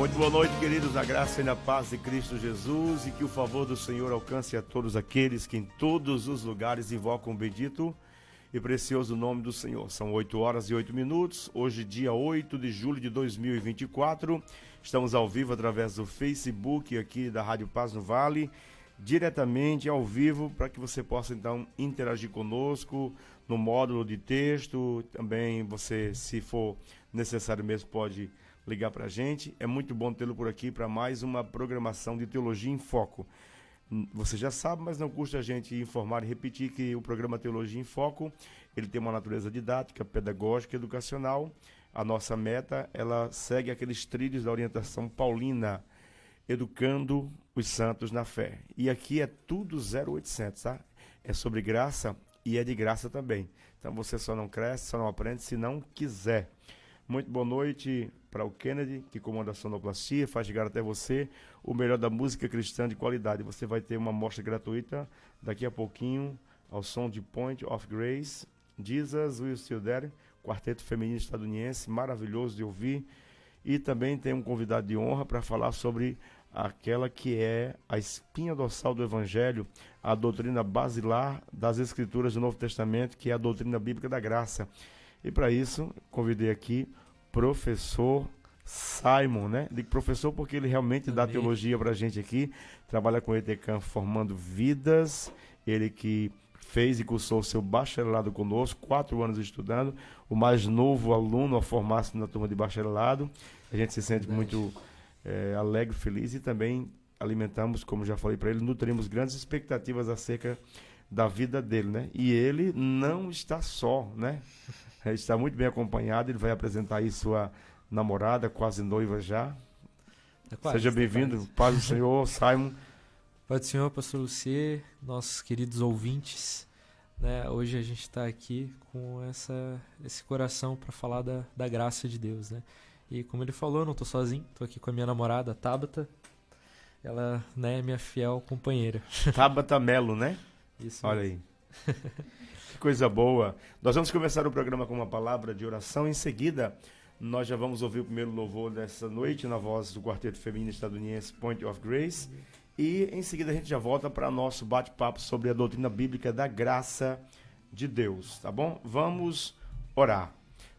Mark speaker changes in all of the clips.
Speaker 1: Muito boa noite, queridos, na graça e na paz de Cristo Jesus, e que o favor do Senhor alcance a todos aqueles que em todos os lugares invocam o bendito e precioso nome do Senhor. São 8h08, hoje dia 8 de julho de 2024, estamos ao vivo através do Facebook aqui da Rádio Paz no Vale, diretamente ao vivo, para que você possa então interagir conosco no módulo de texto. Também você, se for necessário mesmo, pode ligar para a gente. É muito bom tê-lo por aqui para mais uma programação de Teologia em Foco. Você já sabe, mas não custa a gente informar e repetir que o programa Teologia em Foco, ele tem uma natureza didática, pedagógica, educacional. A nossa meta, ela segue aqueles trilhos da orientação paulina, educando os santos na fé. E aqui é tudo 0800, tá? É sobre graça e é de graça também. Então você só não cresce, só não aprende se não quiser. Muito boa noite para o Kennedy, que comanda a sonoplastia, faz chegar até você o melhor da música cristã de qualidade. Você vai ter uma amostra gratuita daqui a pouquinho ao som de Point of Grace, Jesus Will Still There, quarteto feminino estadunidense, maravilhoso de ouvir. E também tem um convidado de honra para falar sobre aquela que é a espinha dorsal do Evangelho, a doutrina basilar das Escrituras do Novo Testamento, que é a doutrina bíblica da graça. E para isso, convidei aqui professor Simon, né? Digo professor porque ele realmente dá teologia para a gente aqui, trabalha com o ETCAM formando vidas, ele que fez e cursou seu bacharelado conosco, 4 anos estudando, o mais novo aluno a formar-se na turma de bacharelado. A gente se sente muito alegre, feliz, e também alimentamos, como já falei para ele, nutrimos grandes expectativas acerca da vida dele, né? E ele não está só, né? Ele está muito bem acompanhado, ele vai apresentar aí sua namorada, quase noiva já. Seja bem-vindo, paz do Senhor, Simon.
Speaker 2: Paz do Senhor, pastor Lucier, nossos queridos ouvintes, né? Hoje a gente está aqui com esse coração para falar da graça de Deus, né? E como ele falou, eu não estou sozinho, estou aqui com a minha namorada, Tabata. Ela, né, é minha fiel companheira.
Speaker 1: Tabata Melo, né?
Speaker 2: Isso.
Speaker 1: Olha aí. Que coisa boa. Nós vamos começar o programa com uma palavra de oração. Em seguida, nós já vamos ouvir o primeiro louvor dessa noite na voz do quarteto feminino estadunidense Point of Grace. E em seguida a gente já volta para nosso bate-papo sobre a doutrina bíblica da graça de Deus, tá bom? Vamos orar.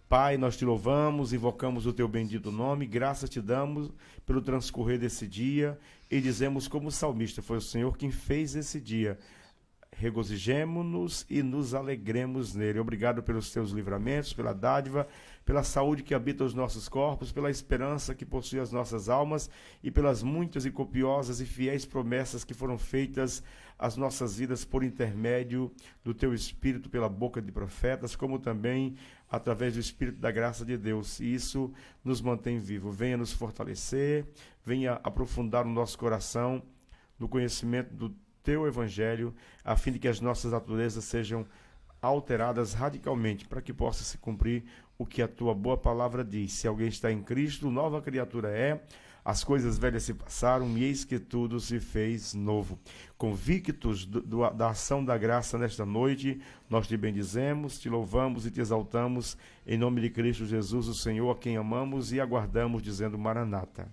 Speaker 1: Pai, nós te louvamos, invocamos o teu bendito nome, graças te damos pelo transcorrer desse dia e dizemos como o salmista, foi o Senhor quem fez esse dia. Regozijemo-nos e nos alegremos nele. Obrigado pelos teus livramentos, pela dádiva, pela saúde que habita os nossos corpos, pela esperança que possui as nossas almas e pelas muitas e copiosas e fiéis promessas que foram feitas às nossas vidas por intermédio do teu Espírito, pela boca de profetas, como também através do Espírito da graça de Deus. E isso nos mantém vivos. Venha nos fortalecer, venha aprofundar o nosso coração no conhecimento do teu Evangelho, a fim de que as nossas naturezas sejam alteradas radicalmente, para que possa se cumprir o que a tua boa palavra diz. Se alguém está em Cristo, nova criatura é, as coisas velhas se passaram, e eis que tudo se fez novo. Convictos da ação da graça nesta noite, nós te bendizemos, te louvamos e te exaltamos, em nome de Cristo Jesus, o Senhor, a quem amamos e aguardamos, dizendo Maranata.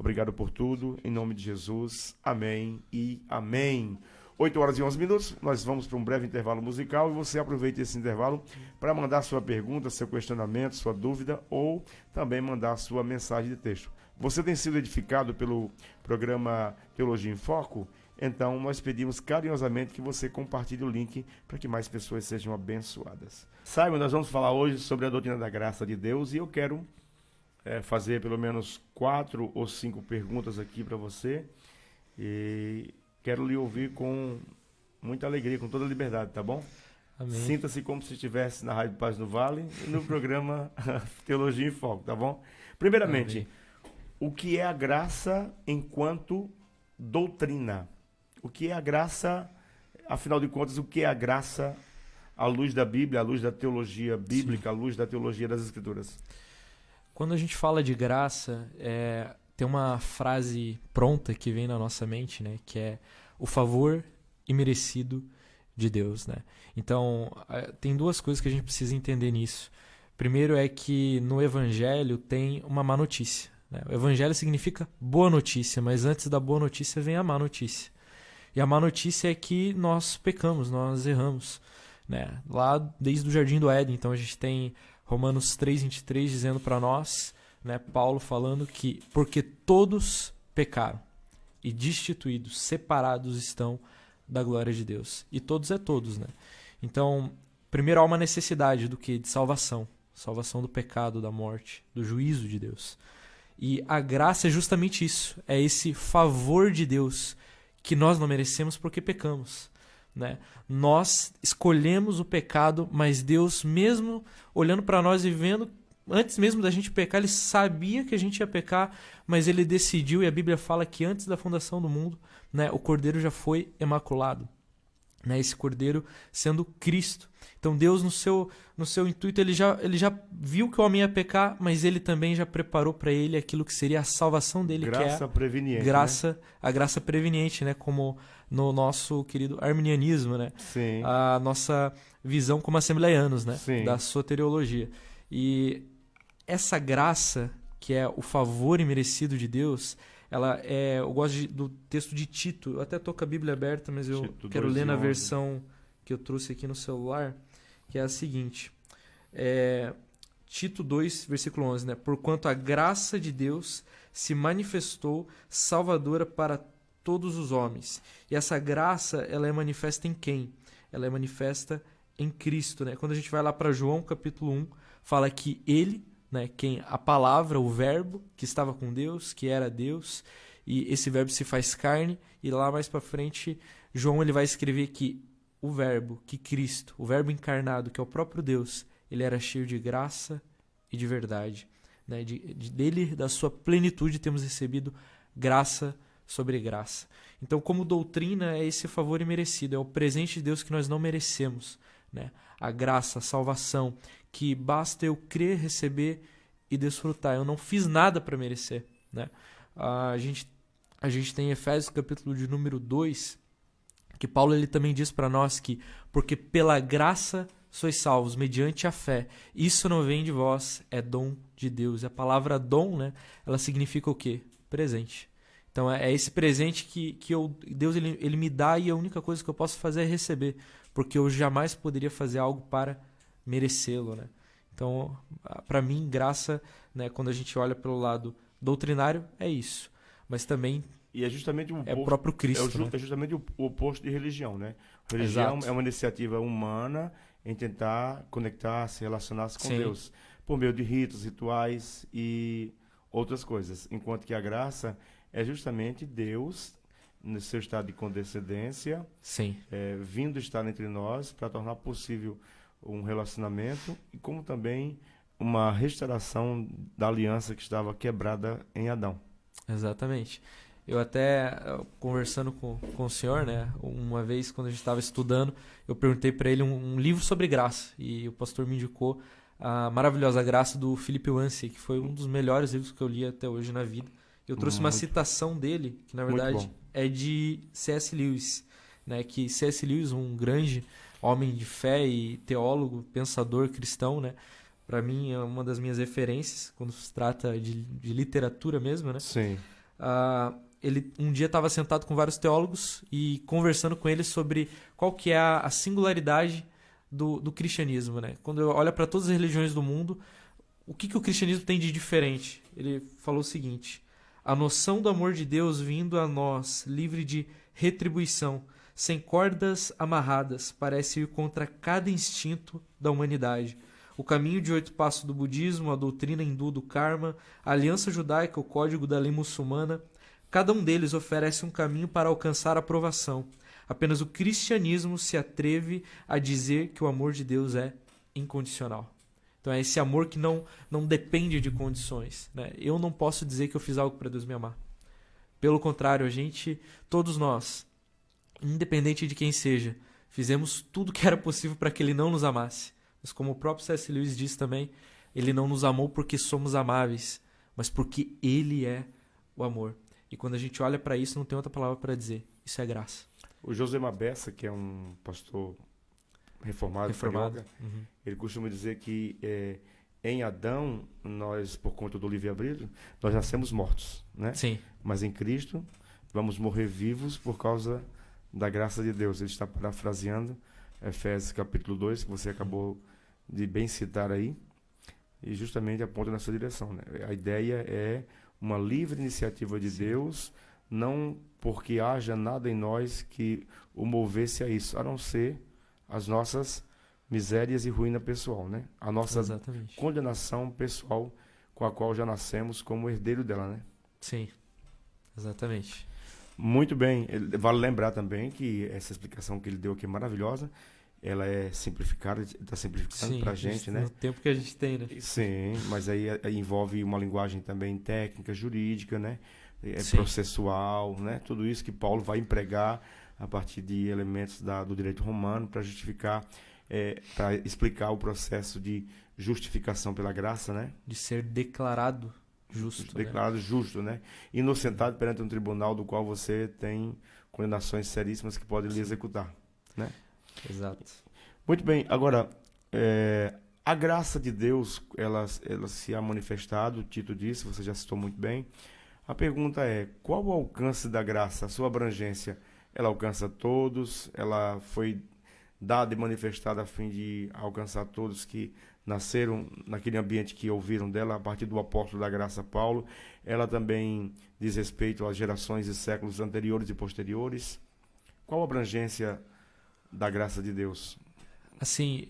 Speaker 1: Obrigado por tudo, em nome de Jesus, amém e amém. 8h11, nós vamos para um breve intervalo musical e você aproveita esse intervalo para mandar sua pergunta, seu questionamento, sua dúvida ou também mandar sua mensagem de texto. Você tem sido edificado pelo programa Teologia em Foco? Então nós pedimos carinhosamente que você compartilhe o link para que mais pessoas sejam abençoadas. Simon, nós vamos falar hoje sobre a doutrina da graça de Deus e eu quero fazer pelo menos 4 ou 5 perguntas aqui para você e quero lhe ouvir com muita alegria, com toda a liberdade, tá bom?
Speaker 2: Amém.
Speaker 1: Sinta-se como se estivesse na Rádio Paz no Vale e no programa Teologia em Foco, tá bom? Primeiramente, o que é a graça enquanto doutrina? O que é a graça, afinal de contas, o que é a graça à luz da Bíblia, à luz da teologia bíblica, à luz da teologia das Escrituras?
Speaker 2: Quando a gente fala de graça, tem uma frase pronta que vem na nossa mente, né? Que é o favor imerecido de Deus, né? Então, tem 2 coisas que a gente precisa entender nisso. Primeiro é que no Evangelho tem uma má notícia, né? O evangelho significa boa notícia, mas antes da boa notícia vem a má notícia. E a má notícia é que nós pecamos, nós erramos, né? Lá desde o Jardim do Éden, então a gente tem Romanos 3:23 dizendo para nós, né, Paulo falando que porque todos pecaram e destituídos, separados estão da glória de Deus. E todos é todos, né? Então, primeiro há uma necessidade do que? De salvação. Salvação do pecado, da morte, do juízo de Deus. E a graça é justamente isso. É esse favor de Deus que nós não merecemos porque pecamos, né? Nós escolhemos o pecado, mas Deus, mesmo olhando para nós e vendo, antes mesmo da gente pecar, Ele sabia que a gente ia pecar, mas Ele decidiu, e a Bíblia fala que antes da fundação do mundo, né, o Cordeiro já foi imaculado, né, esse Cordeiro sendo Cristo. Então Deus, no seu intuito, ele já viu que o homem ia pecar, mas Ele também já preparou para ele aquilo que seria a salvação dele,
Speaker 1: Graça
Speaker 2: que é
Speaker 1: preveniente,
Speaker 2: graça,
Speaker 1: né?
Speaker 2: a graça preveniente, né, como no nosso querido arminianismo, né?
Speaker 1: Sim.
Speaker 2: A nossa visão como assembleianos, né?
Speaker 1: Sim.
Speaker 2: Da soteriologia. E essa graça, que é o favor imerecido de Deus, eu gosto do texto de Tito. Eu até estou com a Bíblia aberta, mas eu
Speaker 1: Tito
Speaker 2: quero ler na
Speaker 1: 2:11.
Speaker 2: versão que eu trouxe aqui no celular, que é a seguinte. Tito 2, versículo 11, né? Porquanto a graça de Deus se manifestou salvadora para todos os homens. E essa graça, ela é manifesta em quem? Ela é manifesta em Cristo, né? Quando a gente vai lá para João, capítulo 1, fala que Ele, né, a palavra, o verbo, que estava com Deus, que era Deus, e esse verbo se faz carne, e lá mais para frente, João ele vai escrever que o verbo, que Cristo, o verbo encarnado, que é o próprio Deus, ele era cheio de graça e de verdade, né? Dele, da sua plenitude, temos recebido graça sobre graça. Então, como doutrina, é esse favor imerecido, é o presente de Deus que nós não merecemos, né? A graça, a salvação, que basta eu crer, receber e desfrutar. Eu não fiz nada para merecer, né? A gente tem Efésios, capítulo de número 2, que Paulo ele também diz para nós que porque pela graça sois salvos, mediante a fé. Isso não vem de vós, é dom de Deus. E a palavra dom, né, ela significa o quê? Presente. Então é esse presente que Deus ele me dá, e a única coisa que eu posso fazer é receber, porque eu jamais poderia fazer algo para merecê-lo, né? Então, para mim, graça, né, quando a gente olha pelo lado doutrinário, é isso. Mas também
Speaker 1: E é justamente o oposto,
Speaker 2: o próprio Cristo, né?
Speaker 1: é justamente o oposto de religião, né? Religião
Speaker 2: Exato.
Speaker 1: é uma iniciativa humana em tentar conectar, se relacionar-se com
Speaker 2: Sim.
Speaker 1: Deus, por meio de ritos, rituais e outras coisas. Enquanto que a graça é justamente Deus, no seu estado de condescendência,
Speaker 2: Sim.
Speaker 1: vindo estar entre nós para tornar possível um relacionamento, e como também uma restauração da aliança que estava quebrada em Adão.
Speaker 2: Exatamente. Eu até, conversando com o senhor, né, uma vez quando a gente estava estudando, eu perguntei para ele um livro sobre graça, e o pastor me indicou a Maravilhosa Graça do Philip Yancey, que foi um dos melhores livros que eu li até hoje na vida. Eu trouxe uma citação dele, que na verdade é de C.S. Lewis, né, que C.S. Lewis, um grande homem de fé e teólogo, pensador cristão, né, para mim é uma das minhas referências quando se trata de literatura mesmo, né?
Speaker 1: Sim.
Speaker 2: Ele um dia estava sentado com vários teólogos e conversando com eles sobre qual que é a singularidade do cristianismo, né? Quando eu olho para todas as religiões do mundo, o que o cristianismo tem de diferente? Ele falou o seguinte: a noção do amor de Deus vindo a nós, livre de retribuição, sem cordas amarradas, parece ir contra cada instinto da humanidade. O caminho de 8 passos do budismo, a doutrina hindu do karma, a aliança judaica, o código da lei muçulmana, cada um deles oferece um caminho para alcançar a aprovação. Apenas o cristianismo se atreve a dizer que o amor de Deus é incondicional. Então é esse amor que não depende de condições, né? Eu não posso dizer que eu fiz algo para Deus me amar. Pelo contrário, todos nós, independente de quem seja, fizemos tudo que era possível para que Ele não nos amasse. Mas como o próprio C.S. Lewis diz também, Ele não nos amou porque somos amáveis, mas porque Ele é o amor. E quando a gente olha para isso, não tem outra palavra para dizer. Isso é graça.
Speaker 1: O José Mabessa, que é um pastor reformado.
Speaker 2: Uhum.
Speaker 1: Ele costuma dizer que em Adão, nós, por conta do livre-arbítrio, nós nascemos mortos, né?
Speaker 2: Sim.
Speaker 1: Mas em Cristo, vamos morrer vivos por causa da graça de Deus. Ele está parafraseando Efésios capítulo 2, que você acabou de bem citar aí, e justamente aponta nessa direção, né? A ideia é uma livre iniciativa de Deus, não porque haja nada em nós que o movesse a isso, a não ser as nossas misérias e ruína pessoal, né? A nossa
Speaker 2: Exatamente.
Speaker 1: condenação pessoal com a qual já nascemos como herdeiro dela, né?
Speaker 2: Sim, exatamente.
Speaker 1: Muito bem. Vale lembrar também que essa explicação que ele deu aqui é maravilhosa. Ela é simplificada, está simplificando para a gente, né?
Speaker 2: No tempo que a gente tem, né?
Speaker 1: Sim, mas aí envolve uma linguagem também técnica, jurídica, né?
Speaker 2: Sim.
Speaker 1: Processual, né? Tudo isso que Paulo vai empregar a partir de elementos do direito romano para justificar, para explicar o processo de justificação pela graça, né?
Speaker 2: De ser declarado justo.
Speaker 1: Declarado justo, né? Inocentado perante um tribunal do qual você tem condenações seríssimas que podem lhe executar, né?
Speaker 2: Exato.
Speaker 1: Muito bem. Agora, a graça de Deus, ela se há manifestado, o Tito disse, você já citou muito bem. A pergunta é, qual o alcance da graça, a sua abrangência? Ela alcança todos? Ela foi dada e manifestada a fim de alcançar todos que nasceram naquele ambiente que ouviram dela, a partir do apóstolo da graça Paulo? Ela também diz respeito às gerações e séculos anteriores e posteriores? Qual a abrangência da graça de Deus?
Speaker 2: Assim,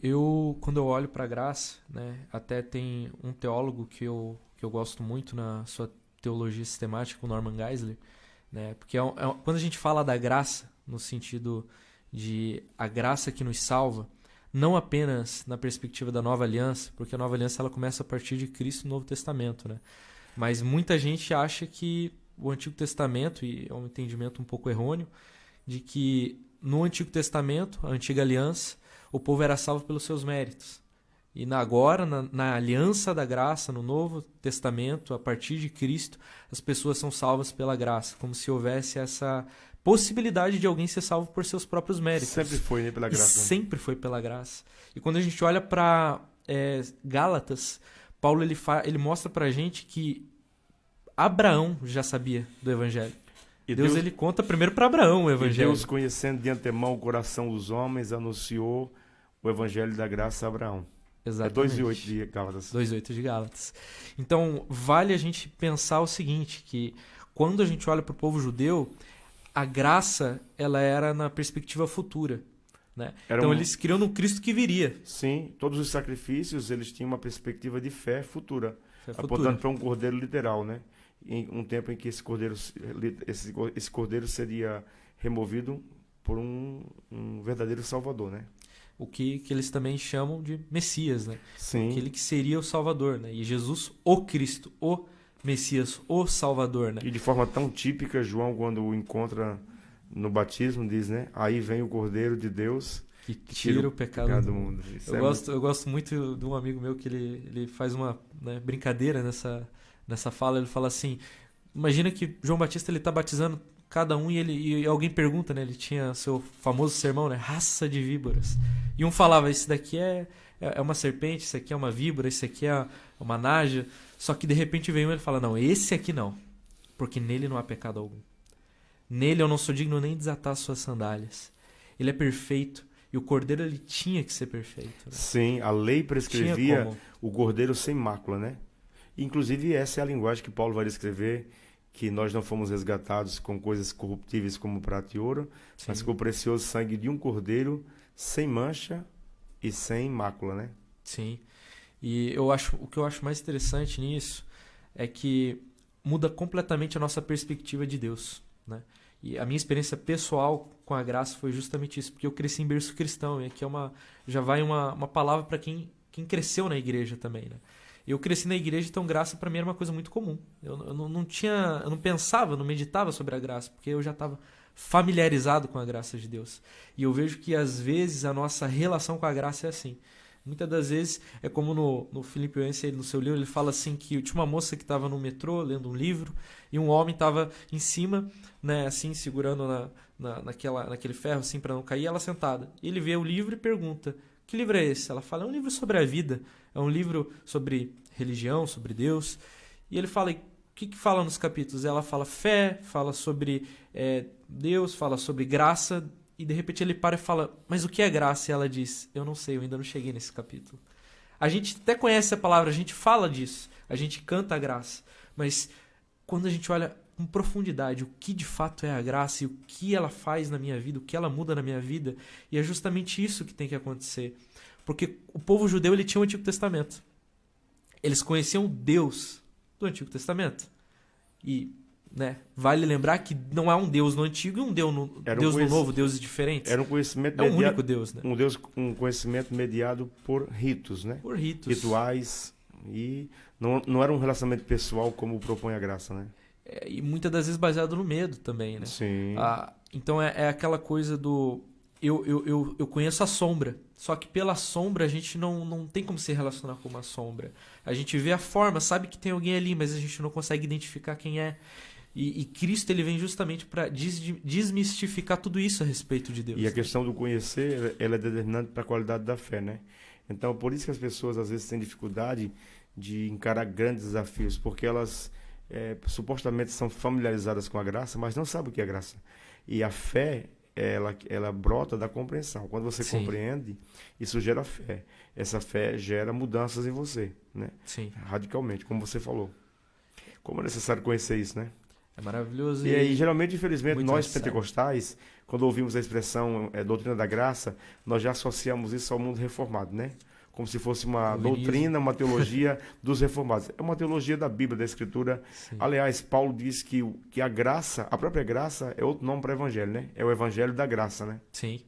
Speaker 2: quando eu olho para a graça, né, até tem um teólogo que eu gosto muito na sua teologia sistemática, o Norman Geisler, né, porque quando a gente fala da graça, no sentido de a graça que nos salva, não apenas na perspectiva da Nova Aliança, porque a Nova Aliança ela começa a partir de Cristo no Novo Testamento, né, mas muita gente acha que o Antigo Testamento, e é um entendimento um pouco errôneo, de que no Antigo Testamento, a Antiga Aliança, o povo era salvo pelos seus méritos. E agora, na Aliança da Graça, no Novo Testamento, a partir de Cristo, as pessoas são salvas pela graça, como se houvesse essa possibilidade de alguém ser salvo por seus próprios méritos.
Speaker 1: Sempre foi, né, pela graça.
Speaker 2: Sempre foi pela graça. E quando a gente olha para Gálatas, Paulo ele mostra para a gente que Abraão já sabia do Evangelho. E Deus ele conta primeiro para Abraão o Evangelho.
Speaker 1: E Deus, conhecendo de antemão o coração dos homens, anunciou o Evangelho da graça a Abraão.
Speaker 2: Exatamente.
Speaker 1: É 2:8 de Gálatas.
Speaker 2: 2:8 de Gálatas. Então, vale a gente pensar o seguinte, que quando a gente olha para o povo judeu, a graça ela era na perspectiva futura. Né? Então, eles criam no Cristo que viria.
Speaker 1: Esse todos os sacrifícios eles tinham uma perspectiva de fé futura.
Speaker 2: Apontando
Speaker 1: para um cordeiro literal, né? Em um tempo em que esse cordeiro seria removido por um verdadeiro salvador, né?
Speaker 2: O que eles também chamam de Messias, né?
Speaker 1: Sim.
Speaker 2: Aquele que seria o Salvador, né? E Jesus, o Cristo, o Messias, o Salvador, né?
Speaker 1: E de forma tão típica, João, quando o encontra no batismo, diz, né? Aí vem o Cordeiro de Deus
Speaker 2: que tira o pecado do mundo. Eu gosto muito de um amigo meu que ele faz uma brincadeira nessa fala. Ele fala assim, imagina que João Batista ele tá batizando cada um e alguém pergunta, né? Ele tinha seu famoso sermão, né? Raça de víboras. E um falava, esse daqui é uma serpente, esse aqui é uma víbora, esse aqui é uma naja. Só que de repente vem um e ele fala, não, esse aqui não, porque nele não há pecado algum. Nele eu não sou digno nem de desatar as suas sandálias. Ele é perfeito. E o cordeiro ele tinha que ser perfeito. Né?
Speaker 1: Sim, a lei prescrevia o cordeiro sem mácula, né? Inclusive essa é a linguagem que Paulo vai descrever, que nós não fomos resgatados com coisas corruptíveis como prata e ouro, sim, mas com o precioso sangue de um cordeiro sem mancha e sem mácula, né?
Speaker 2: Sim. E o que eu acho mais interessante nisso é que muda completamente a nossa perspectiva de Deus, né? E a minha experiência pessoal com a graça foi justamente isso, porque eu cresci em berço cristão, e aqui já vai uma palavra para quem cresceu na igreja também, né? Eu cresci na igreja, então graça para mim era uma coisa muito comum. Eu não pensava, não meditava sobre a graça, porque eu já estava familiarizado com a graça de Deus. E eu vejo que às vezes a nossa relação com a graça é assim. Muitas das vezes é como no Filipenses, no seu livro, ele fala assim que tinha uma moça que estava no metrô lendo um livro e um homem estava em cima, né, assim, segurando naquele ferro assim para não cair, ela sentada. Ele vê o livro e pergunta, Que livro é esse? Ela fala, é um livro sobre a vida, é um livro sobre religião, sobre Deus. E ele fala, o que fala nos capítulos? Ela fala fé, fala sobre Deus, fala sobre graça, e de repente ele para e fala, mas o que é graça? E ela diz, eu não sei, eu ainda não cheguei nesse capítulo. A gente até conhece a palavra, a gente fala disso, a gente canta a graça, mas quando a gente olha com profundidade o que de fato é a graça e o que ela faz na minha vida, o que ela muda na minha vida, e é justamente isso que tem que acontecer. Porque o povo judeu ele tinha o Antigo Testamento. Eles conheciam Deus do Antigo Testamento. E vale lembrar que não há um Deus no Antigo e um Deus no Novo, deuses diferentes.
Speaker 1: Era um conhecimento
Speaker 2: um único Deus, né?
Speaker 1: Um conhecimento mediado por ritos, né?
Speaker 2: Por ritos.
Speaker 1: Rituais. E não era um relacionamento pessoal como propõe a graça, né?
Speaker 2: E muitas das vezes baseado no medo também, né?
Speaker 1: Sim.
Speaker 2: Então é aquela coisa do... Eu conheço a sombra, só que pela sombra a gente não tem como se relacionar com uma sombra. A gente vê a forma, sabe que tem alguém ali, mas a gente não consegue identificar quem é. E Cristo ele vem justamente para desmistificar tudo isso a respeito de Deus.
Speaker 1: E a questão do conhecer, ela é determinante para a qualidade da fé, né? Então, por isso que as pessoas às vezes têm dificuldade de encarar grandes desafios, porque elas supostamente são familiarizadas com a graça, mas não sabem o que é graça. E a fé, ela brota da compreensão. Quando você
Speaker 2: Sim.
Speaker 1: compreende, isso gera fé. Essa fé gera mudanças em você, né?
Speaker 2: Sim.
Speaker 1: Radicalmente, como você falou. Como é necessário conhecer isso, né?
Speaker 2: É maravilhoso.
Speaker 1: E aí, geralmente, infelizmente,
Speaker 2: muito
Speaker 1: nós
Speaker 2: necessário.
Speaker 1: pentecostais, quando ouvimos a expressão doutrina da graça, nós já associamos isso ao mundo reformado, né? Como se fosse uma doutrina, uma teologia dos reformados. É uma teologia da Bíblia, da Escritura.
Speaker 2: Sim.
Speaker 1: Aliás, Paulo diz que a graça, a própria graça, é outro nome para o Evangelho, né? É o Evangelho da graça, né?
Speaker 2: Sim.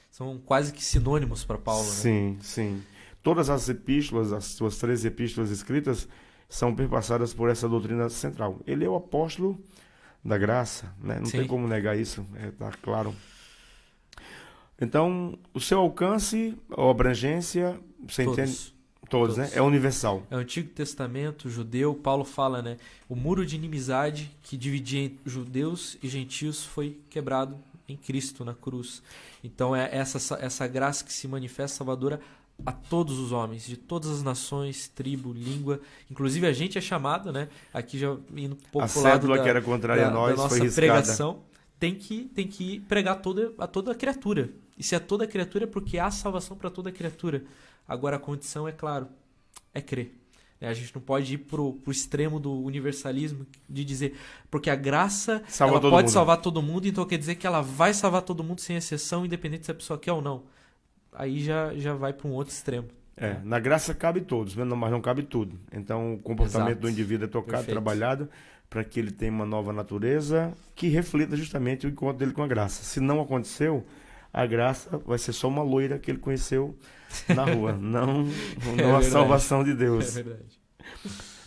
Speaker 2: São quase que sinônimos para Paulo, né?
Speaker 1: Sim, sim. Todas as epístolas, as suas 13 epístolas escritas, são perpassadas por essa doutrina central. Ele é o apóstolo da graça, né? Não
Speaker 2: Sim.
Speaker 1: tem como negar isso, tá claro. Então, o seu alcance, ou abrangência, você entende? Todos, né? É universal.
Speaker 2: É o Antigo Testamento, judeu, Paulo fala, né? O muro de inimizade que dividia judeus e gentios foi quebrado em Cristo, na cruz. Então é essa graça que se manifesta salvadora a todos os homens, de todas as nações, tribo, língua. Inclusive a gente é chamado, né? Aqui já indo um pouco
Speaker 1: A
Speaker 2: pro lado
Speaker 1: cédula que era contrária a nós
Speaker 2: da
Speaker 1: foi
Speaker 2: nossa
Speaker 1: riscada.
Speaker 2: pregação. Tem que pregar a toda criatura. E se é toda criatura é porque há salvação para toda criatura. Agora a condição, é claro, é crer. A gente não pode ir pro extremo do universalismo de dizer, porque a graça ela pode salvar todo mundo, então quer dizer que ela vai salvar todo mundo sem exceção, independente se a pessoa quer ou não. Aí já vai para um outro extremo.
Speaker 1: Na graça cabe todos, mas não cabe tudo. Então o comportamento
Speaker 2: Exato.
Speaker 1: do indivíduo é tocado,
Speaker 2: Perfeito.
Speaker 1: trabalhado, para que ele tenha uma nova natureza que reflita justamente o encontro dele com a graça. Se não aconteceu, a graça vai ser só uma loira que ele conheceu na rua, não a salvação de Deus.
Speaker 2: É verdade.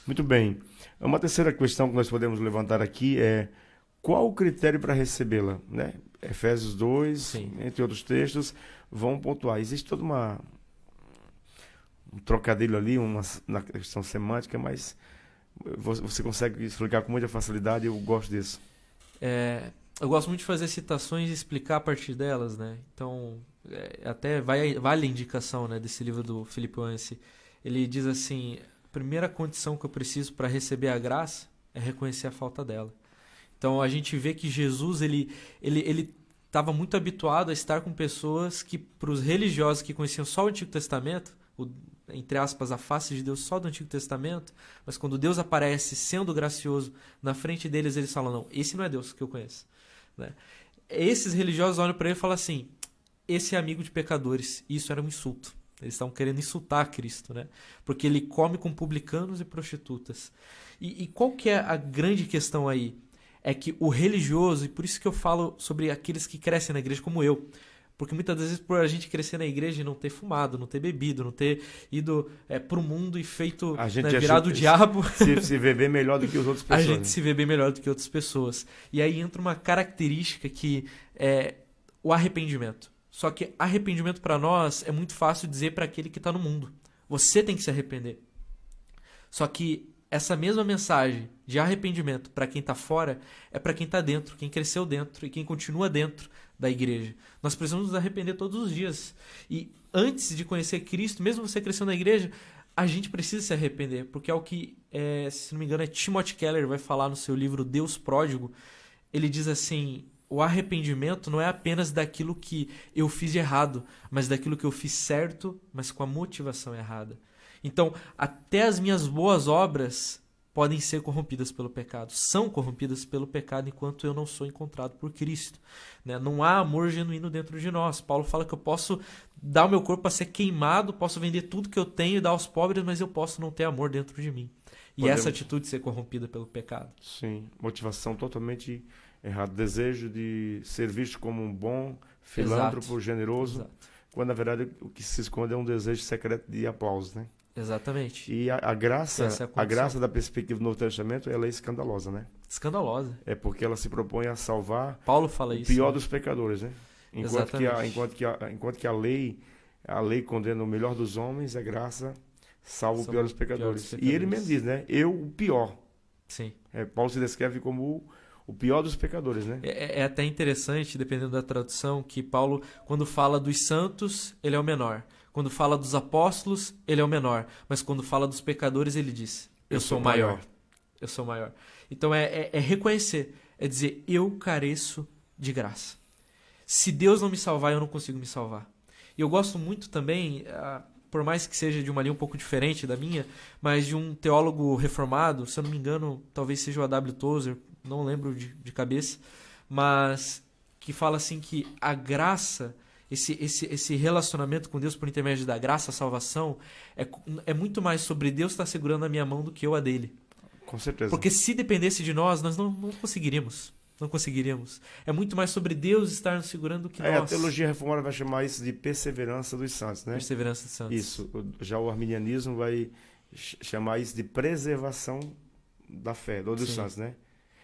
Speaker 1: Muito bem. Uma terceira questão que nós podemos levantar aqui é qual o critério para recebê-la, né? Efésios 2,
Speaker 2: Sim.
Speaker 1: entre outros textos, vão pontuar. Existe todo um trocadilho ali, na questão semântica, mas você consegue explicar com muita facilidade, eu gosto disso.
Speaker 2: Eu gosto muito de fazer citações e explicar a partir delas, né? Então, até vale a indicação, né, desse livro do Philip Yancey. Ele diz assim, a primeira condição que eu preciso para receber a graça é reconhecer a falta dela. Então, a gente vê que Jesus, ele estava muito habituado a estar com pessoas que, para os religiosos que conheciam só o Antigo Testamento, entre aspas, a face de Deus só do Antigo Testamento, mas quando Deus aparece sendo gracioso na frente deles, eles falam, não, esse não é Deus que eu conheço. Né? Esses religiosos olham para ele e falam assim, esse é amigo de pecadores. Isso era um insulto. Eles estavam querendo insultar Cristo, né? Porque ele come com publicanos e prostitutas. E qual que é a grande questão aí? É que o religioso, e por isso que eu falo sobre aqueles que crescem na igreja como eu, porque muitas vezes por a gente crescer na igreja e não ter fumado, não ter bebido, não ter ido pro mundo e feito, virado o diabo.
Speaker 1: Se vê bem melhor do que as outras pessoas.
Speaker 2: A gente se vê bem melhor do que outras pessoas. E aí entra uma característica que é o arrependimento. Só que arrependimento para nós é muito fácil dizer para aquele que está no mundo. Você tem que se arrepender. Só que essa mesma mensagem de arrependimento para quem está fora é para quem está dentro, quem cresceu dentro e quem continua dentro da igreja. Nós precisamos nos arrepender todos os dias. E antes de conhecer Cristo, mesmo você crescendo na igreja, a gente precisa se arrepender, porque é o que, se não me engano, Timothy Keller vai falar no seu livro Deus Pródigo. Ele diz assim: o arrependimento não é apenas daquilo que eu fiz de errado, mas daquilo que eu fiz certo, mas com a motivação errada. Então, até as minhas boas obras podem ser corrompidas pelo pecado, são corrompidas pelo pecado enquanto eu não sou encontrado por Cristo. Né? Não há amor genuíno dentro de nós. Paulo fala que eu posso dar o meu corpo para ser queimado, posso vender tudo que eu tenho e dar aos pobres, mas eu posso não ter amor dentro de mim. E essa atitude ser corrompida pelo pecado.
Speaker 1: Sim, motivação totalmente errada. Desejo de ser visto como um bom filântropo,
Speaker 2: Exato.
Speaker 1: generoso,
Speaker 2: Exato.
Speaker 1: quando na verdade o que se esconde é um desejo secreto de aplausos, né?
Speaker 2: Exatamente.
Speaker 1: E a graça,
Speaker 2: Essa é a
Speaker 1: graça da perspectiva do Novo Testamento, ela é escandalosa, né?
Speaker 2: Escandalosa.
Speaker 1: É porque ela se propõe a salvar
Speaker 2: Paulo fala
Speaker 1: o
Speaker 2: isso.
Speaker 1: pior
Speaker 2: né?
Speaker 1: dos pecadores, né? Enquanto que a lei condena o melhor dos homens, a graça salva o pior dos pecadores. E ele mesmo diz, né? Eu, o pior.
Speaker 2: Sim.
Speaker 1: Paulo se descreve como o pior dos pecadores, né?
Speaker 2: É até interessante, dependendo da tradução, que Paulo, quando fala dos santos, ele é o menor. Quando fala dos apóstolos, ele é o menor. Mas quando fala dos pecadores, ele diz: eu sou o maior. Eu sou o maior. Então é reconhecer, é dizer: eu careço de graça. Se Deus não me salvar, eu não consigo me salvar. E eu gosto muito também, por mais que seja de uma linha um pouco diferente da minha, mas de um teólogo reformado, se eu não me engano, talvez seja o A.W. Tozer, não lembro de cabeça, mas que fala assim que a graça, esse relacionamento com Deus por intermédio da graça, a salvação, é muito mais sobre Deus estar segurando a minha mão do que eu a dele.
Speaker 1: Com certeza.
Speaker 2: Porque se dependesse de nós não conseguiríamos. Não conseguiríamos. É muito mais sobre Deus estar nos segurando do que nós.
Speaker 1: A teologia reformada vai chamar isso de perseverança dos santos, né?
Speaker 2: Perseverança dos santos.
Speaker 1: Isso. Já o arminianismo vai chamar isso de preservação da fé, dos santos, né?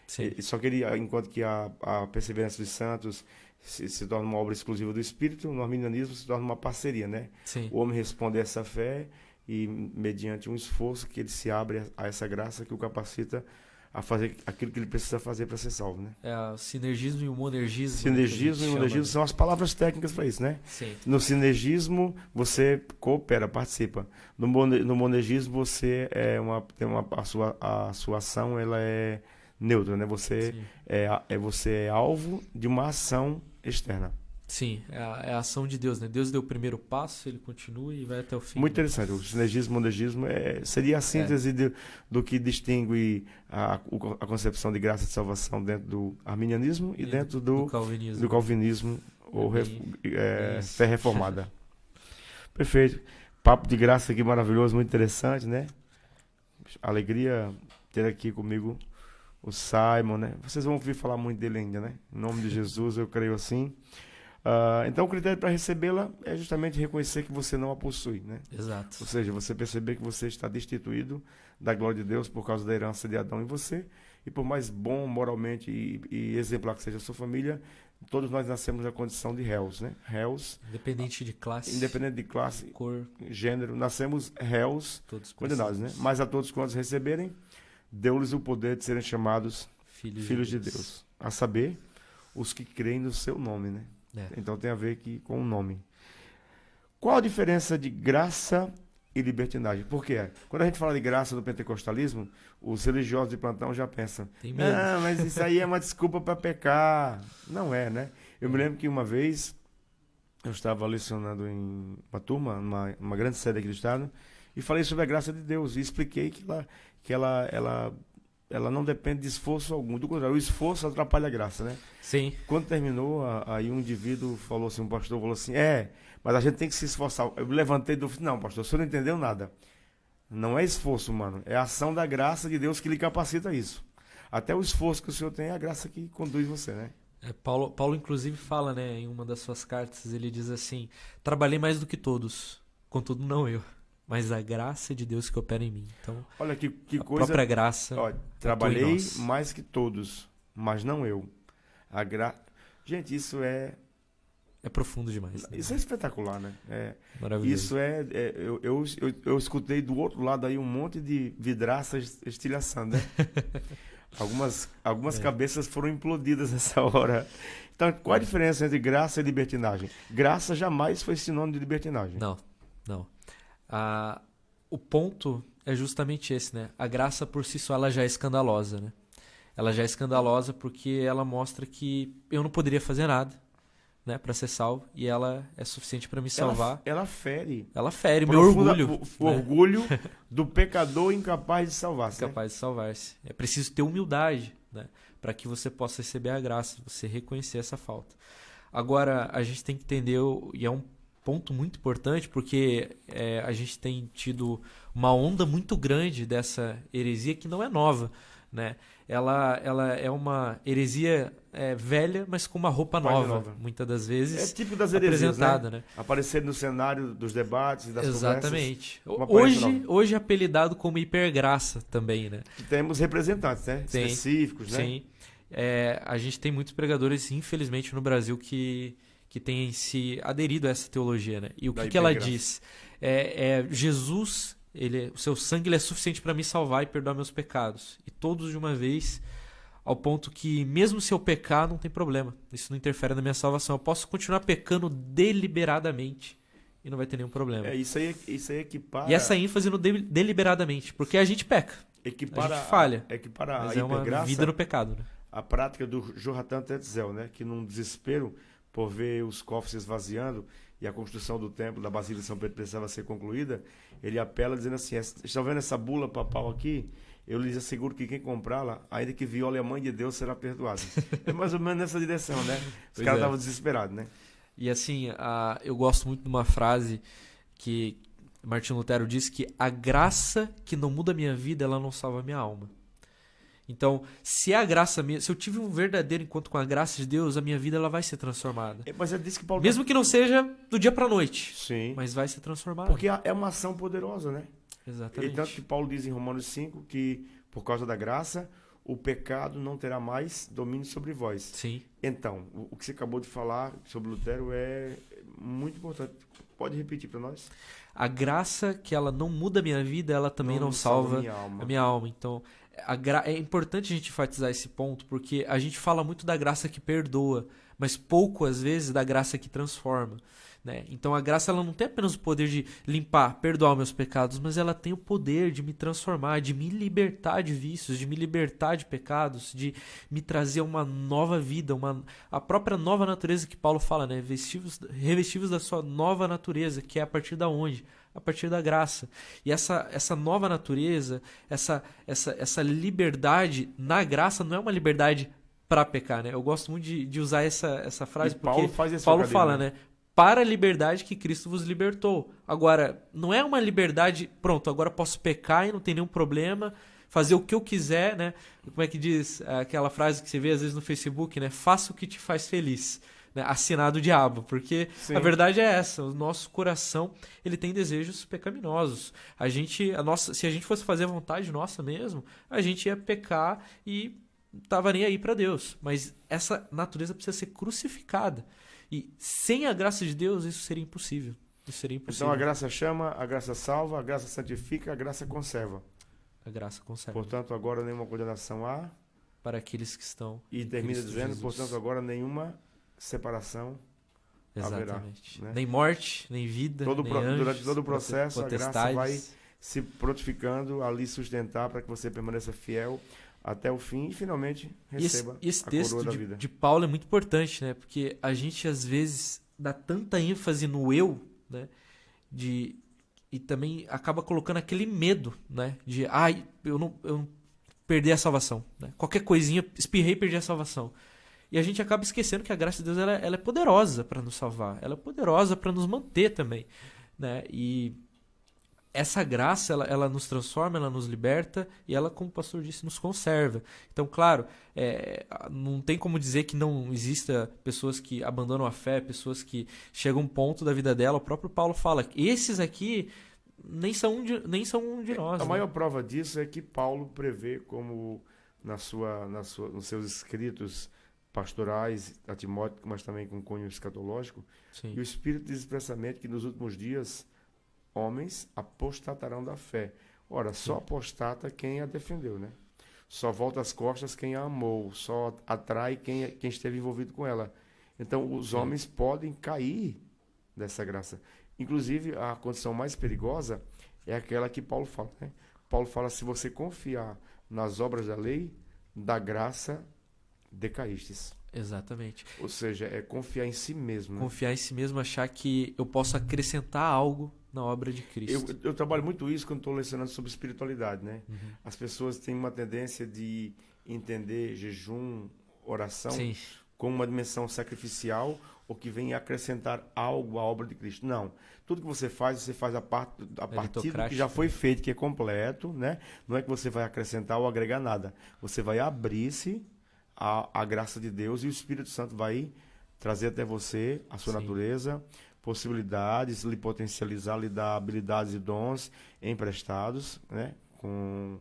Speaker 2: Sim.
Speaker 1: Só que ele, enquanto que a perseverança dos santos se torna uma obra exclusiva do Espírito, no arminianismo se torna uma parceria, né?
Speaker 2: Sim.
Speaker 1: O homem responde a essa fé e, mediante um esforço, que ele se abre a essa graça que o capacita a fazer aquilo que ele precisa fazer para ser salvo, né?
Speaker 2: O sinergismo e o monergismo.
Speaker 1: Sinergismo e monergismo são as palavras técnicas para isso, né?
Speaker 2: Sim.
Speaker 1: No sinergismo, você coopera, participa. No monergismo, você a sua ação ela é neutra, né? Você é alvo de uma ação externa.
Speaker 2: Sim, é a ação de Deus, né? Deus deu o primeiro passo, ele continua e vai até o fim.
Speaker 1: Muito interessante. O sinergismo e o monergismo seria a síntese do que distingue a concepção de graça e de salvação dentro do arminianismo e dentro do calvinismo ou fé reformada. Perfeito. Papo de graça aqui maravilhoso, muito interessante, né? Alegria ter aqui comigo o Simon, né? Vocês vão ouvir falar muito dele ainda, né? Em nome de Jesus, eu creio assim. Então o critério para recebê-la é justamente reconhecer que você não a possui, né?
Speaker 2: Exato.
Speaker 1: Ou seja, você perceber que você está destituído da glória de Deus por causa da herança de Adão em você, e por mais bom moralmente e exemplar que seja a sua família, todos nós nascemos na condição de réus, né? Réus.
Speaker 2: Independente de classe.
Speaker 1: Independente de classe,
Speaker 2: cor,
Speaker 1: gênero, nascemos réus,
Speaker 2: todos
Speaker 1: condenados, né? Mas a todos quantos receberem, deu-lhes o poder de serem chamados filhos de Deus. A saber, os que creem no seu nome, né? Então tem a ver aqui com o nome. Qual a diferença de graça e libertinagem? Por quê? Quando a gente fala de graça no pentecostalismo, os religiosos de plantão já pensam: não, mas isso aí é uma desculpa para pecar. Não é, né? Eu me lembro que uma vez eu estava lecionando em uma turma, numa grande sede aqui do estado, e falei sobre a graça de Deus e expliquei que ela não depende de esforço algum. Do contrário, o esforço atrapalha a graça, né?
Speaker 2: Sim.
Speaker 1: Quando terminou, aí um indivíduo falou assim, um pastor falou assim: mas a gente tem que se esforçar. Eu me levantei e falei: não, pastor, o senhor não entendeu nada. Não é esforço, mano. É a ação da graça de Deus que lhe capacita a isso. Até o esforço que o senhor tem é a graça que conduz você, né?
Speaker 2: Paulo inclusive fala, né, em uma das suas cartas, ele diz assim: trabalhei mais do que todos, contudo não eu, mas a graça de Deus que opera em mim. Então,
Speaker 1: olha que coisa.
Speaker 2: A própria graça.
Speaker 1: Trabalhei mais que todos, mas não eu. Gente, isso é
Speaker 2: profundo demais. Né?
Speaker 1: Isso é espetacular, né?
Speaker 2: Maravilhoso.
Speaker 1: Isso eu escutei do outro lado aí um monte de vidraças estilhaçando, né? Algumas cabeças foram implodidas nessa hora. Então, qual a diferença entre graça e libertinagem? Graça jamais foi sinônimo de libertinagem.
Speaker 2: Não, não. O ponto é justamente esse, né? A graça por si só ela já é escandalosa, né? Ela já é escandalosa porque ela mostra que eu não poderia fazer nada, né, para ser salvo, e ela é suficiente para me salvar.
Speaker 1: Ela fere.
Speaker 2: Ela fere meu orgulho.
Speaker 1: O orgulho do pecador incapaz de salvar-se.
Speaker 2: Incapaz de salvar-se. É preciso ter humildade, né, para que você possa receber a graça, você reconhecer essa falta. Agora, a gente tem que entender, e é um ponto muito importante, porque a gente tem tido uma onda muito grande dessa heresia que não é nova, né? Ela é uma heresia velha, mas com uma roupa nova, muitas das vezes.
Speaker 1: É tipo das heresias,
Speaker 2: né?
Speaker 1: Aparecer no cenário dos debates e das
Speaker 2: Exatamente.
Speaker 1: conversas.
Speaker 2: Hoje apelidado como hipergraça também, né?
Speaker 1: Que temos representantes, né? Específicos, né?
Speaker 2: Sim. A gente tem muitos pregadores, infelizmente, no Brasil que têm se aderido a essa teologia, né? E o que ela diz? Jesus... o seu sangue ele é suficiente para me salvar e perdoar meus pecados. E todos de uma vez, ao ponto que mesmo se eu pecar, não tem problema. Isso não interfere na minha salvação. Eu posso continuar pecando deliberadamente e não vai ter nenhum problema.
Speaker 1: Isso aí equipara...
Speaker 2: E essa ênfase no deliberadamente, porque a gente peca. A gente falha. Mas é uma vida no pecado, né?
Speaker 1: A prática do Jonathan Tetzel, né? Que num desespero por ver os cofres se esvaziando e a construção do templo da Basílica de São Pedro precisava ser concluída, ele apela dizendo assim: estão vendo essa bula papal aqui? Eu lhes asseguro que quem comprá-la, ainda que viole a mãe de Deus, será perdoado. É mais ou menos nessa direção, né? Os caras estavam desesperados, né?
Speaker 2: E assim, eu gosto muito de uma frase que Martinho Lutero disse, que a graça que não muda a minha vida, ela não salva a minha alma. Então, se a graça, se eu tive um verdadeiro encontro com a graça de Deus, a minha vida ela vai ser transformada.
Speaker 1: Mas é disso que Paulo...
Speaker 2: Mesmo que não seja do dia para a noite.
Speaker 1: Sim.
Speaker 2: Mas vai ser transformada.
Speaker 1: Porque é uma ação poderosa, né?
Speaker 2: Exatamente.
Speaker 1: E tanto que Paulo diz em Romanos 5 que, por causa da graça, o pecado não terá mais domínio sobre vós.
Speaker 2: Sim.
Speaker 1: Então, o que você acabou de falar sobre Lutero é muito importante. Pode repetir para nós?
Speaker 2: A graça que ela não muda a minha vida, ela também não salva a minha alma. Então, é importante a gente enfatizar esse ponto, porque a gente fala muito da graça que perdoa, mas pouco, às vezes, da graça que transforma. Né? Então a graça ela não tem apenas o poder de limpar, perdoar meus pecados, mas ela tem o poder de me transformar, de me libertar de vícios, de me libertar de pecados, de me trazer uma nova vida, a própria nova natureza que Paulo fala, né? Revestivos da sua nova natureza, que é a partir da onde? A partir da graça. E essa nova natureza, essa liberdade na graça não é uma liberdade para pecar, né? Eu gosto muito de usar essa frase, porque Paulo fala, né? Para a liberdade que Cristo vos libertou. Agora, não é uma liberdade, pronto, agora eu posso pecar e não tem nenhum problema, fazer o que eu quiser, né? Como é que diz aquela frase que você vê às vezes no Facebook, né? Faça o que te faz feliz. Né? Assinado o diabo, porque Sim. A verdade é essa, o nosso coração ele tem desejos pecaminosos. Se a gente fosse fazer a vontade nossa mesmo, a gente ia pecar e tava nem aí para Deus. Mas essa natureza precisa ser crucificada. E sem a graça de Deus, isso seria impossível.
Speaker 1: Então a graça chama, a graça salva, a graça santifica, a graça conserva.
Speaker 2: A graça conserva.
Speaker 1: Portanto, agora nenhuma condenação há.
Speaker 2: Para aqueles que estão.
Speaker 1: E termina Cristo dizendo, Jesus. Portanto, agora nenhuma separação
Speaker 2: Exatamente.
Speaker 1: haverá. Né?
Speaker 2: Nem morte, nem vida, nem anjos,
Speaker 1: durante todo o processo, a graça vai se prontificando a lhe sustentar para que você permaneça fiel até o fim e finalmente receba
Speaker 2: esse
Speaker 1: a
Speaker 2: texto
Speaker 1: coroa da vida.
Speaker 2: De Paulo é muito importante, né? Porque a gente às vezes dá tanta ênfase no eu, né? E também acaba colocando aquele medo, né? De eu não perder a salvação, né? Qualquer coisinha, espirrei e perdi a salvação. E a gente acaba esquecendo que a graça de Deus ela é poderosa para nos salvar, ela é poderosa para nos manter também, né? E essa graça, ela nos transforma, ela nos liberta e ela, como o pastor disse, nos conserva. Então, claro, não tem como dizer que não exista pessoas que abandonam a fé, pessoas que chegam a um ponto da vida dela. O próprio Paulo fala que esses aqui nem são um de nós.
Speaker 1: A maior prova disso é que Paulo prevê, como nos seus escritos pastorais a Timóteo, mas também com cunho escatológico,
Speaker 2: Sim.
Speaker 1: E o Espírito diz expressamente que nos últimos dias homens apostatarão da fé. Ora, só apostata quem a defendeu, né? Só volta as costas quem a amou, só atrai quem esteve envolvido com ela. Então, os homens podem cair dessa graça. Inclusive, a condição mais perigosa é aquela que Paulo fala, né? Paulo fala, se você confiar nas obras da lei, da graça decaístes.
Speaker 2: Exatamente.
Speaker 1: Ou seja, é confiar em si mesmo. Né?
Speaker 2: Confiar em si mesmo, achar que eu posso acrescentar algo na obra de Cristo.
Speaker 1: Eu trabalho muito isso quando estou lecionando sobre espiritualidade, né? As pessoas têm uma tendência de entender jejum, oração,
Speaker 2: Sim.
Speaker 1: como uma dimensão sacrificial ou que vem acrescentar algo à obra de Cristo. Não. Tudo que você faz a partir do que já foi feito, que é completo, né? Não é que você vai acrescentar ou agregar nada. Você vai abrir-se à graça de Deus e o Espírito Santo vai trazer até você a sua natureza, possibilidades, lhe potencializar, lhe dar habilidades e dons emprestados, né? Com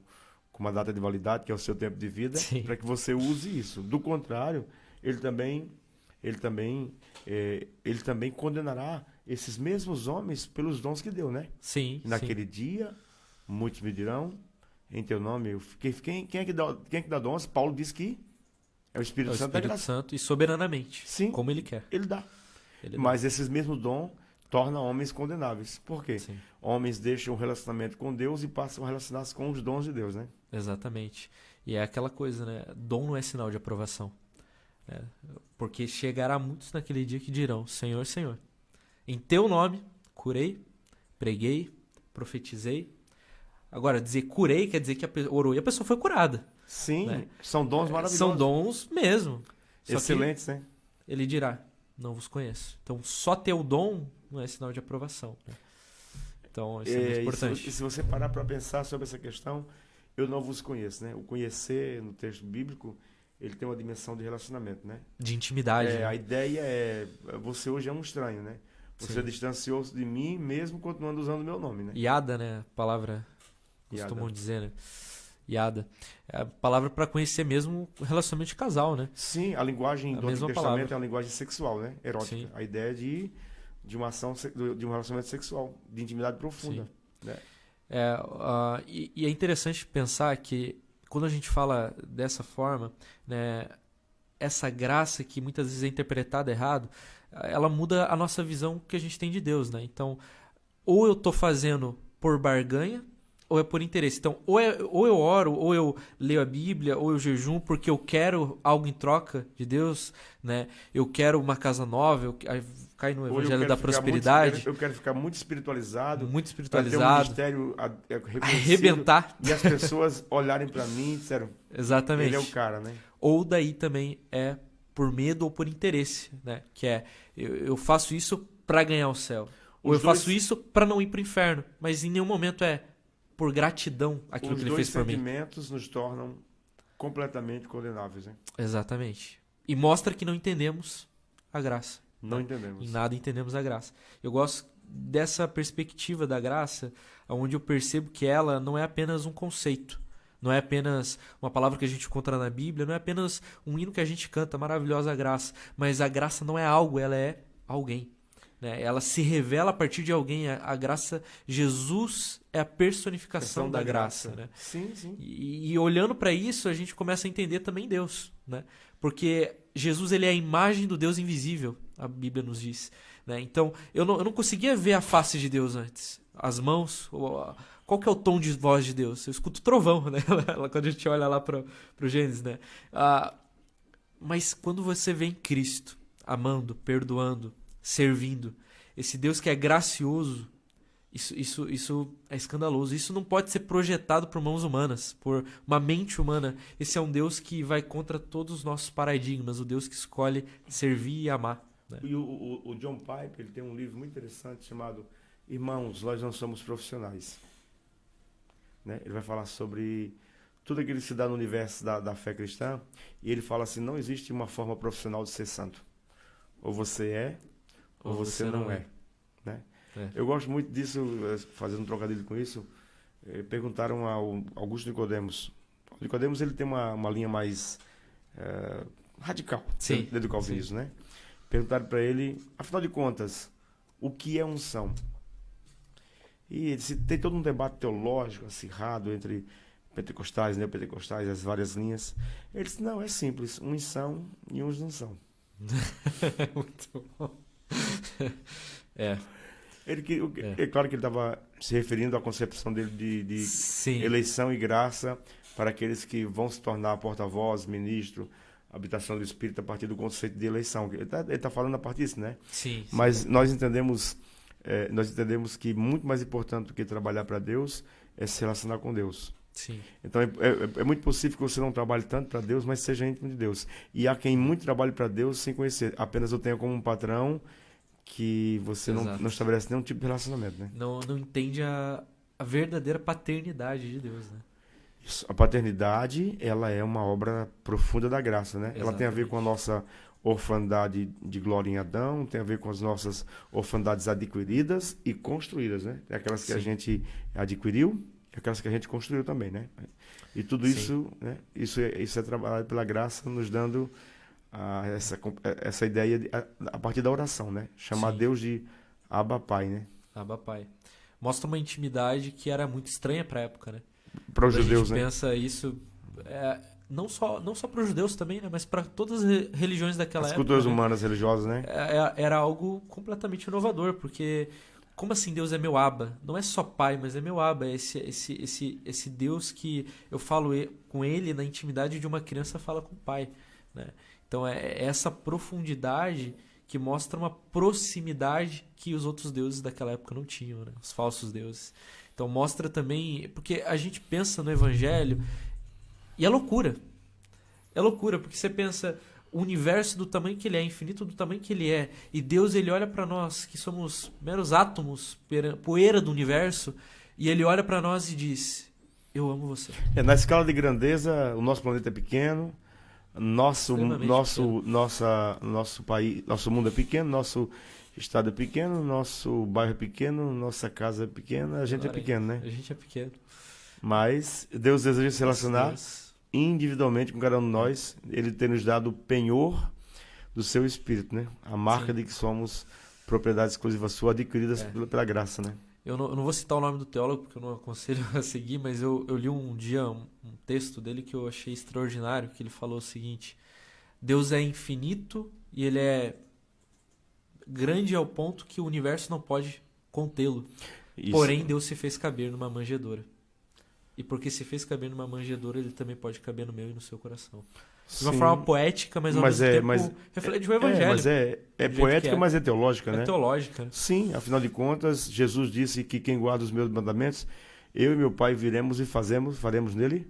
Speaker 1: uma data de validade, que é o seu tempo de vida, para que você use isso. Do contrário, ele também condenará esses mesmos homens pelos dons que deu, né?
Speaker 2: Sim.
Speaker 1: Naquele dia, muitos me dirão, em teu nome, quem é que dá dons? Paulo diz que é o Espírito Santo da graça.
Speaker 2: Santo e soberanamente,
Speaker 1: Sim,
Speaker 2: como ele quer.
Speaker 1: Ele dá. Mas esses mesmos dons tornam homens condenáveis. Por quê?
Speaker 2: Sim.
Speaker 1: Homens deixam um relacionamento com Deus e passam a relacionar-se com os dons de Deus, né?
Speaker 2: Exatamente. E é aquela coisa, né? Dom não é sinal de aprovação. Porque chegará muitos naquele dia que dirão, Senhor, Senhor, em teu nome curei, preguei, profetizei. Agora, dizer curei quer dizer que orou e a pessoa foi curada.
Speaker 1: Sim,
Speaker 2: né?
Speaker 1: São dons maravilhosos.
Speaker 2: São dons mesmo.
Speaker 1: Excelentes, né?
Speaker 2: Ele dirá, não vos conheço. Então, só ter o dom não é sinal de aprovação. Né? Então, isso é muito importante.
Speaker 1: E se você parar para pensar sobre essa questão, eu não vos conheço, né? O conhecer, no texto bíblico, ele tem uma dimensão de relacionamento, né?
Speaker 2: De intimidade. Né?
Speaker 1: A ideia é, você hoje é um estranho, né? Você distanciou-se de mim, mesmo continuando usando o meu nome, né?
Speaker 2: Iada, né? A palavra costumam dizer, né? Iada. É a palavra para conhecer mesmo o relacionamento de casal, né?
Speaker 1: Sim, a linguagem do Antigo Testamento é uma linguagem sexual, né? Erótica. Sim. A ideia de uma ação, de um relacionamento sexual, de intimidade profunda. Né?
Speaker 2: E é interessante pensar que quando a gente fala dessa forma, né, essa graça que muitas vezes é interpretada errado, ela muda a nossa visão que a gente tem de Deus, né? Então, ou eu estou fazendo por barganha, ou é por interesse. Então, ou eu oro, ou eu leio a Bíblia, ou eu jejum porque eu quero algo em troca de Deus, né? Eu quero uma casa nova, cai no evangelho da prosperidade.
Speaker 1: Eu quero ficar muito espiritualizado.
Speaker 2: Muito espiritualizado.
Speaker 1: Ter um ministério
Speaker 2: arrebentar.
Speaker 1: E as pessoas olharem para mim e disseram,
Speaker 2: exatamente.
Speaker 1: Ele é o cara, né?
Speaker 2: Ou daí também é por medo ou por interesse, né? Que é, eu faço isso para ganhar o céu. Ou eu faço isso para não ir para o inferno. Mas em nenhum momento é por gratidão aquilo que ele fez por mim.
Speaker 1: Os dois sentimentos nos tornam completamente condenáveis, né?
Speaker 2: Exatamente. E mostra que não entendemos a graça.
Speaker 1: Não entendemos.
Speaker 2: Em nada entendemos a graça. Eu gosto dessa perspectiva da graça, onde eu percebo que ela não é apenas um conceito. Não é apenas uma palavra que a gente encontra na Bíblia, não é apenas um hino que a gente canta, maravilhosa graça. Mas a graça não é algo, ela é alguém. Né? Ela se revela a partir de alguém. A graça, Jesus é a personificação da graça. Né?
Speaker 1: Sim, sim.
Speaker 2: E olhando para isso, a gente começa a entender também Deus. Né? Porque Jesus ele é a imagem do Deus invisível, a Bíblia nos diz. Né? Então, eu não conseguia ver a face de Deus antes. As mãos, qual que é o tom de voz de Deus? Eu escuto trovão, né? Quando a gente olha lá para o Gênesis. Né? Mas quando você vê em Cristo, amando, perdoando, servindo, esse Deus que é gracioso, isso é escandaloso. Isso não pode ser projetado por mãos humanas, por uma mente humana. Esse é um Deus que vai contra todos os nossos paradigmas, o Deus que escolhe servir e amar. Né?
Speaker 1: E o John Piper, ele tem um livro muito interessante chamado Irmãos, Nós Não Somos Profissionais. Né? Ele vai falar sobre tudo aquilo que se dá no universo da fé cristã, e ele fala assim, não existe uma forma profissional de ser santo. Ou você é, ou você não é. Né? Eu gosto muito disso, fazendo um trocadilho com isso. Perguntaram ao Augusto Nicodemos. O Nicodemos ele tem uma linha mais radical dentro do calvinismo, né? Perguntaram para ele, afinal de contas, o que é unção? E tem todo um debate teológico acirrado entre pentecostais, neopentecostais, as várias linhas. Ele disse, não, é simples, uns são e uns não são.
Speaker 2: Muito bom. É.
Speaker 1: É claro que ele estava se referindo à concepção dele de
Speaker 2: Sim.
Speaker 1: eleição e graça para aqueles que vão se tornar porta-voz, ministro, habitação do Espírito a partir do conceito de eleição. Ele está falando a partir disso, né?
Speaker 2: Sim.
Speaker 1: Mas nós entendemos que muito mais importante do que trabalhar para Deus é se relacionar com Deus.
Speaker 2: Sim.
Speaker 1: Então é muito possível que você não trabalhe tanto para Deus, mas seja íntimo de Deus. E há quem muito trabalhe para Deus sem conhecer, apenas o tenha como um patrão que você não estabelece nenhum tipo de relacionamento, né?
Speaker 2: Não entende a verdadeira paternidade de Deus, né?
Speaker 1: Isso, a paternidade, ela é uma obra profunda da graça, né?
Speaker 2: Exatamente.
Speaker 1: Ela tem a ver com a nossa orfandade de glória em Adão, tem a ver com as nossas orfandades adquiridas e construídas, né? Tem aquelas que a gente adquiriu e aquelas que a gente construiu também, né? E tudo isso, né? Isso é trabalhado pela graça, nos dando essa ideia a partir da oração, né? Chamar Deus de Abba Pai, né?
Speaker 2: Abba Pai. Mostra uma intimidade que era muito estranha para a época, né?
Speaker 1: Para os judeus, né?
Speaker 2: A gente pensa isso, não só para os judeus também, né? Mas para todas as religiões daquela época. As
Speaker 1: culturas humanas, religiosas, né?
Speaker 2: Era algo completamente inovador, porque como assim Deus é meu Abba? Não é só pai, mas é meu Abba. É esse Deus que eu falo com ele na intimidade de uma criança fala com o pai, né? Então é essa profundidade que mostra uma proximidade que os outros deuses daquela época não tinham, né? Os falsos deuses. Então mostra também, porque a gente pensa no Evangelho e é loucura. É loucura, porque você pensa o universo do tamanho que ele é, infinito do tamanho que ele é, e Deus ele olha para nós que somos meros átomos, poeira do universo, e ele olha para nós e diz: eu amo você.
Speaker 1: Na escala de grandeza, o nosso planeta é pequeno, nosso país, nosso mundo é pequeno, nosso estado é pequeno, nosso bairro é pequeno, nossa casa é pequena, a gente é pequeno, né?
Speaker 2: A gente é pequeno.
Speaker 1: Mas Deus deseja se relacionar individualmente com cada um de nós. Ele tem nos dado o penhor do seu Espírito, né? A marca de que somos propriedade exclusiva sua, adquiridas pela graça, né?
Speaker 2: Eu não vou citar o nome do teólogo, porque eu não aconselho a seguir, mas eu li um dia um texto dele que eu achei extraordinário, que ele falou o seguinte: Deus é infinito e ele é grande ao ponto que o universo não pode contê-lo. Porém, Deus se fez caber numa manjedoura. E porque se fez caber numa manjedoura, ele também pode caber no meu e no seu coração. De uma forma poética, mas ao mesmo tempo reflete o Evangelho.
Speaker 1: Mas é poética, mas é teológica, né?
Speaker 2: É teológica.
Speaker 1: Sim, afinal de contas, Jesus disse que quem guarda os meus mandamentos, eu e meu Pai viremos e faremos nele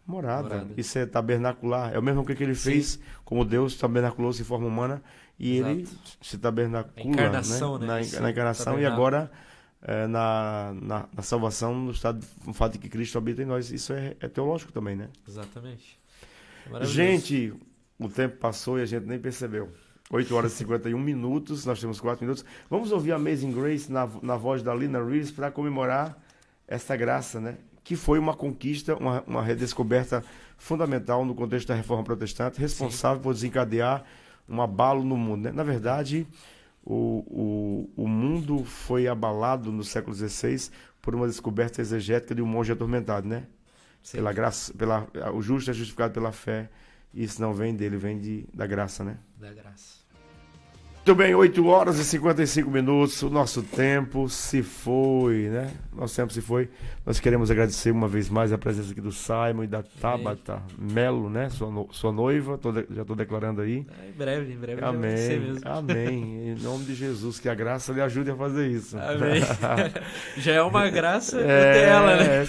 Speaker 1: morada. Isso é tabernacular. É o mesmo que ele fez, como Deus tabernaculou-se em forma humana, e ele se tabernacula,
Speaker 2: encarnação, né?
Speaker 1: Na encarnação, e agora na salvação, no fato de que Cristo habita em nós. Isso é teológico também, né?
Speaker 2: Exatamente.
Speaker 1: Gente, o tempo passou e a gente nem percebeu. 8 horas e 51 minutos, nós temos 4 minutos. Vamos ouvir Amazing Grace na voz da Lina Reeves para comemorar essa graça, né? Que foi uma conquista, uma redescoberta fundamental no contexto da Reforma Protestante, responsável por desencadear um abalo no mundo, né? Na verdade, o mundo foi abalado no século XVI por uma descoberta exegética de um monge atormentado, né? Sim. Pela graça, o justo é justificado pela fé, e isso não vem dele, vem da graça, né?
Speaker 2: Da graça.
Speaker 1: Muito bem, 8 horas e 55 minutos, o nosso tempo se foi, né? Nosso tempo se foi. Nós queremos agradecer uma vez mais a presença aqui do Simon e da Tabata Melo, né? Sua noiva, já estou declarando aí.
Speaker 2: Em breve
Speaker 1: amém,
Speaker 2: vai ser mesmo.
Speaker 1: Amém, em nome de Jesus, que a graça lhe ajude a fazer isso.
Speaker 2: Amém. Já é uma graça dela, né?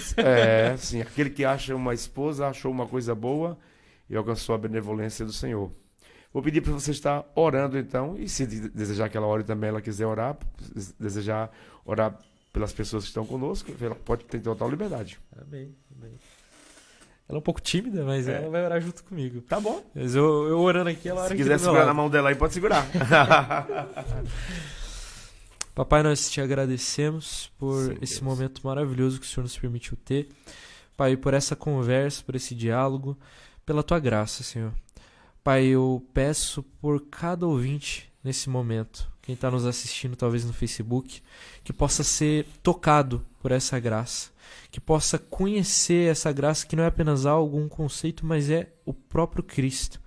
Speaker 1: Sim, aquele que acha uma esposa, achou uma coisa boa e alcançou a benevolência do Senhor. Vou pedir para você estar orando então, e se desejar que ela ore também, ela quiser orar, desejar orar pelas pessoas que estão conosco, ela pode ter total liberdade.
Speaker 2: Amém. Ela é um pouco tímida, mas ela vai orar junto comigo.
Speaker 1: Tá bom.
Speaker 2: Mas eu orando aqui, ela ora aqui.
Speaker 1: Se quiser segurar na mão dela aí, pode segurar.
Speaker 2: Papai, nós te agradecemos por esse momento maravilhoso que o Senhor nos permitiu ter. Pai, por essa conversa, por esse diálogo, pela tua graça, Senhor. Pai, eu peço por cada ouvinte nesse momento quem está nos assistindo talvez no Facebook, que possa ser tocado por essa graça, que possa conhecer essa graça que não é apenas algo, um conceito, mas é o próprio Cristo.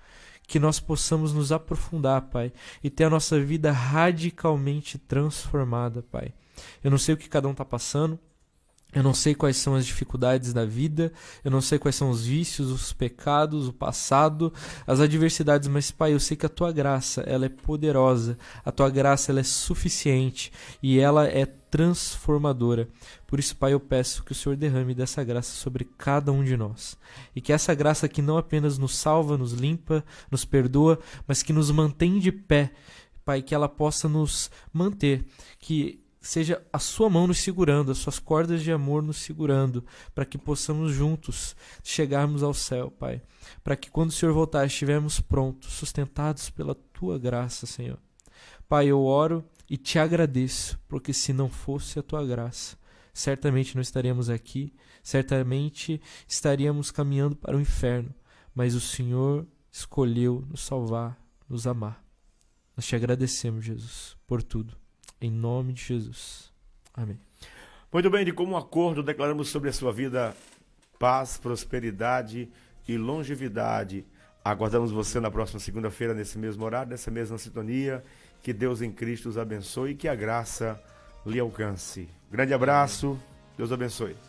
Speaker 2: Que nós possamos nos aprofundar, Pai, e ter a nossa vida radicalmente transformada, Pai. Eu não sei o que cada um está passando, eu não sei quais são as dificuldades da vida, eu não sei quais são os vícios, os pecados, o passado, as adversidades, mas, Pai, eu sei que a Tua graça, ela é poderosa, a Tua graça, ela é suficiente e ela é transformadora. Por isso, Pai, eu peço que o Senhor derrame dessa graça sobre cada um de nós. E que essa graça que não apenas nos salva, nos limpa, nos perdoa, mas que nos mantém de pé, Pai, que ela possa nos manter, que seja a sua mão nos segurando, as suas cordas de amor nos segurando, para que possamos juntos chegarmos ao céu, Pai. Para que quando o Senhor voltar estivermos prontos, sustentados pela Tua graça, Senhor. Pai, eu oro e Te agradeço, porque se não fosse a Tua graça, certamente não estaríamos aqui, certamente estaríamos caminhando para o inferno, mas o Senhor escolheu nos salvar, nos amar. Nós Te agradecemos, Jesus, por tudo. Em nome de Jesus. Amém.
Speaker 1: Muito bem, de comum acordo, declaramos sobre a sua vida paz, prosperidade e longevidade. Aguardamos você na próxima segunda-feira, nesse mesmo horário, nessa mesma sintonia. Que Deus em Cristo os abençoe e que a graça lhe alcance. Grande abraço, Deus abençoe.